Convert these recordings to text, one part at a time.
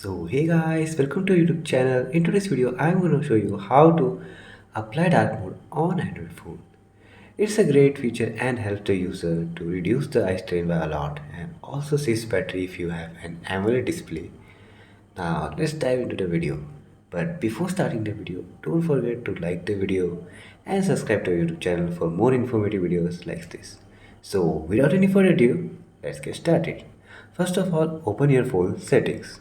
So hey guys, welcome to YouTube channel. In today's video, I'm going to show you how to apply dark mode on Android phone. It's a great feature and helps the user to reduce the eye strain by a lot and also saves battery if you have an AMOLED display. Now let's dive into the video. But before starting the video, don't forget to like the video and subscribe to our YouTube channel for more informative videos like this. So without any further ado, let's get started. First of all, open your phone settings.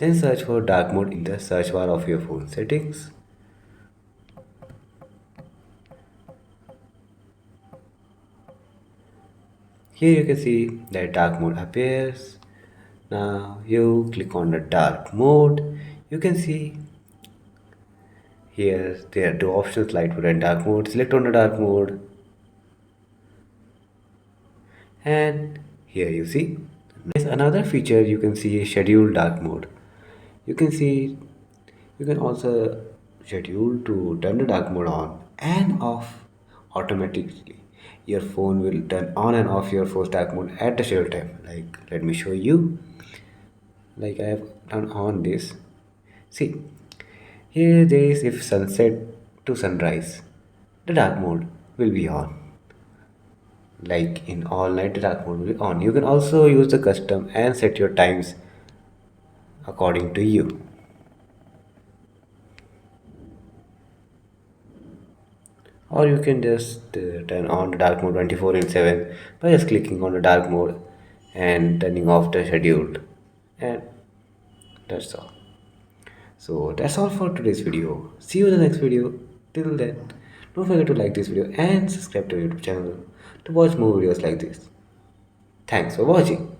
Then search for dark mode in the search bar of your phone settings. Here you can see that dark mode appears. Now you click on the dark mode. You can see here there are two options, light mode and dark mode. Select on the dark mode and here you see there's another feature. You can see schedule dark mode. You can see you can also schedule to turn the dark mode on and off automatically. Your phone will turn on and off your phone's dark mode at the scheduled time. Like let me show you. Like I have turned on this. See, here there is if sunset to sunrise, the dark mode will be on. Like in all night, the dark mode will be on. You can also use the custom and set your times according to you. Or you can just turn on the dark mode 24 in 7 by just clicking on the dark mode and turning off the scheduled, and that's all. So that's all for today's video. See you in the next video. Till then, don't forget to like this video and subscribe to our YouTube channel to watch more videos like this. Thanks for watching.